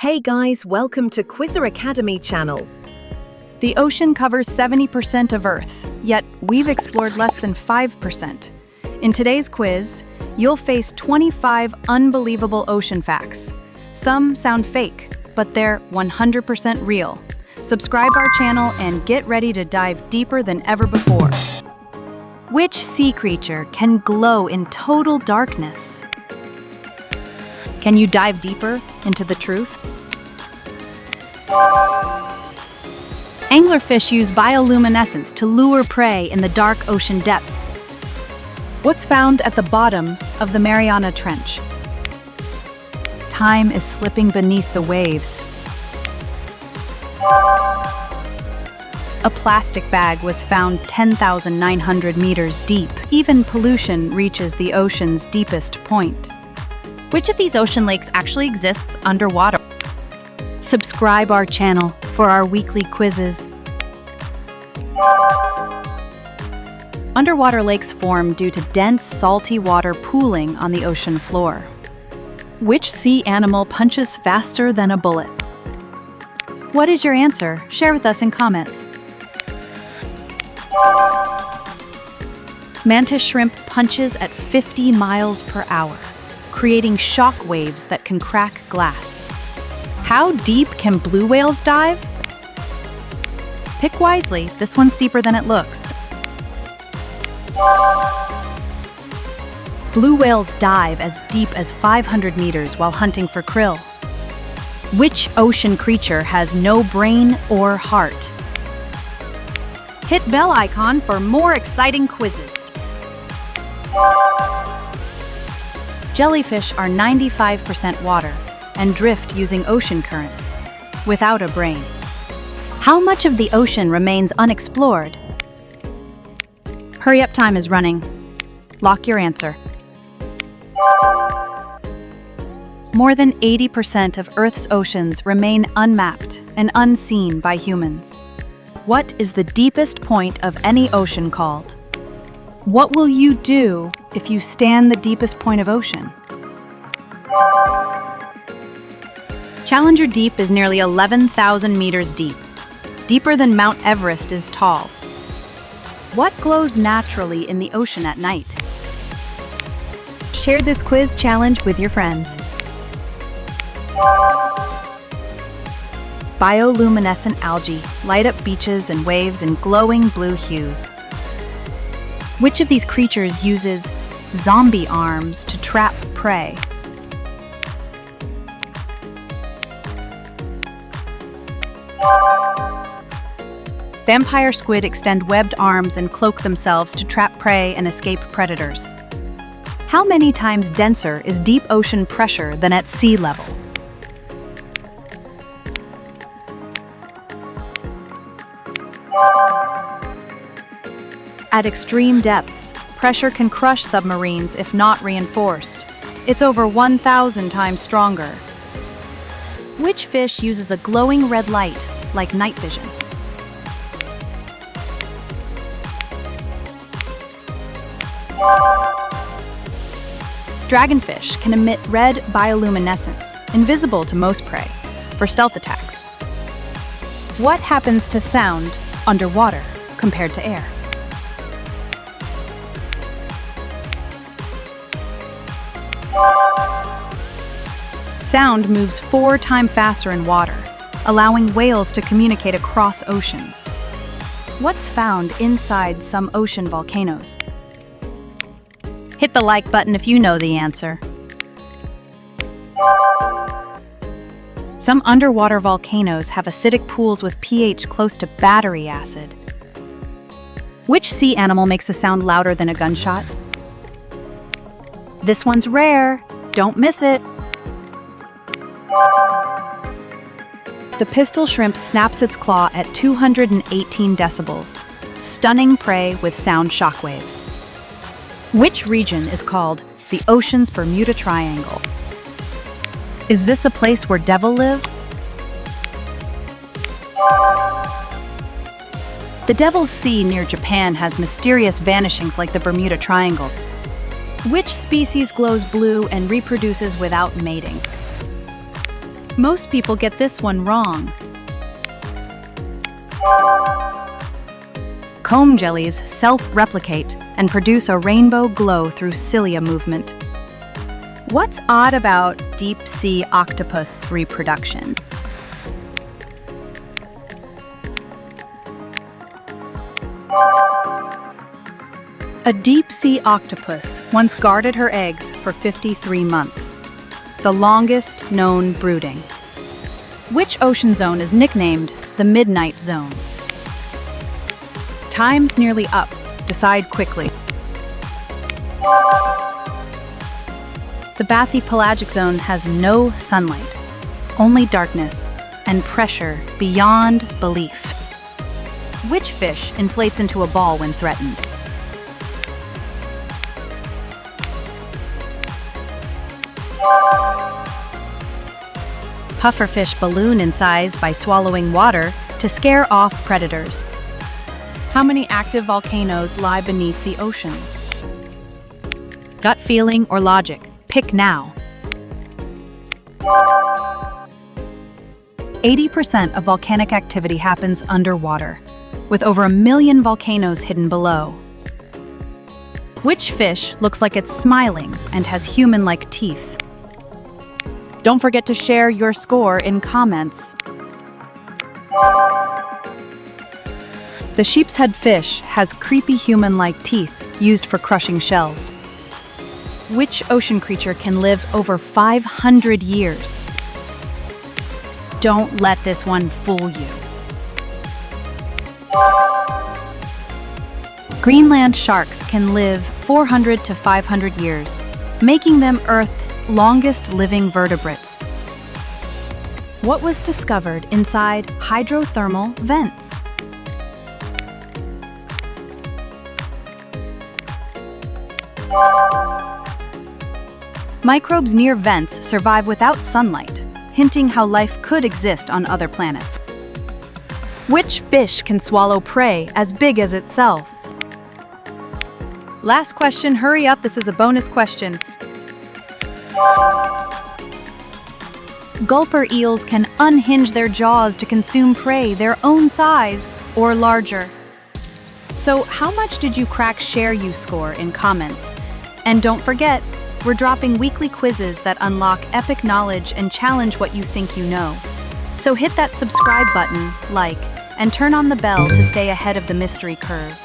Hey guys, welcome to Quizzer Academy channel. The ocean covers 70% of Earth, yet we've explored less than 5%. In today's quiz, you'll face 25 unbelievable ocean facts. Some sound fake, but they're 100% real. Subscribe our channel and get ready to dive deeper than ever before. Which sea creature can glow in total darkness? Can you dive deeper into the truth? Anglerfish use bioluminescence to lure prey in the dark ocean depths. What's found at the bottom of the Mariana Trench? Time is slipping beneath the waves. A plastic bag was found 10,900 meters deep. Even pollution reaches the ocean's deepest point. Which of these ocean lakes actually exists underwater? Subscribe our channel for our weekly quizzes. Underwater lakes form due to dense, salty water pooling on the ocean floor. Which sea animal punches faster than a bullet? What is your answer? Share with us in comments. Mantis shrimp punches at 50 miles per hour, creating shock waves that can crack glass. How deep can blue whales dive? Pick wisely, this one's deeper than it looks. Blue whales dive as deep as 500 meters while hunting for krill. Which ocean creature has no brain or heart? Hit bell icon for more exciting quizzes. Jellyfish are 95% water and drift using ocean currents, without a brain. How much of the ocean remains unexplored? Hurry up, time is running. Lock your answer. More than 80% of Earth's oceans remain unmapped and unseen by humans. What is the deepest point of any ocean called? What will you do if you stand the deepest point of ocean? Challenger Deep is nearly 11,000 meters deep. Deeper than Mount Everest is tall. What glows naturally in the ocean at night? Share this quiz challenge with your friends. Bioluminescent algae light up beaches and waves in glowing blue hues. Which of these creatures uses zombie arms to trap prey? Vampire squid extend webbed arms and cloak themselves to trap prey and escape predators. How many times denser is deep ocean pressure than at sea level? At extreme depths, pressure can crush submarines if not reinforced. It's over 1,000 times stronger. Which fish uses a glowing red light, like night vision? Dragonfish can emit red bioluminescence, invisible to most prey, for stealth attacks. What happens to sound underwater compared to air? Sound moves 4 times faster in water, allowing whales to communicate across oceans. What's found inside some ocean volcanoes? Hit the like button if you know the answer. Some underwater volcanoes have acidic pools with pH close to battery acid. Which sea animal makes a sound louder than a gunshot? This one's rare. Don't miss it. The pistol shrimp snaps its claw at 218 decibels, stunning prey with sound shockwaves. Which region is called the ocean's Bermuda Triangle? Is this a place where devil live? The Devil's Sea near Japan has mysterious vanishings like the Bermuda Triangle. Which species glows blue and reproduces without mating? Most people get this one wrong. Comb jellies self-replicate and produce a rainbow glow through cilia movement. What's odd about deep-sea octopus reproduction? A deep-sea octopus once guarded her eggs for 53 months, the longest known brooding. Which ocean zone is nicknamed the Midnight Zone? Time's nearly up. Decide quickly. The bathypelagic zone has no sunlight, only darkness and pressure beyond belief. Which fish inflates into a ball when threatened? Pufferfish balloon in size by swallowing water to scare off predators. How many active volcanoes lie beneath the ocean? Gut feeling or logic? Pick now. 80% of volcanic activity happens underwater, with over 1 million volcanoes hidden below. Which fish looks like it's smiling and has human-like teeth? Don't forget to share your score in comments. The sheepshead fish has creepy human-like teeth used for crushing shells. Which ocean creature can live over 500 years? Don't let this one fool you. Greenland sharks can live 400 to 500 years, making them Earth's longest living vertebrates. What was discovered inside hydrothermal vents? Microbes near vents survive without sunlight, hinting how life could exist on other planets. Which fish can swallow prey as big as itself? Last question, hurry up, this is a bonus question. Gulper eels can unhinge their jaws to consume prey their own size or larger. So how much did you crack Share You score in comments? And don't forget, we're dropping weekly quizzes that unlock epic knowledge and challenge what you think you know. So hit that subscribe button, like, and turn on the bell to stay ahead of the mystery curve.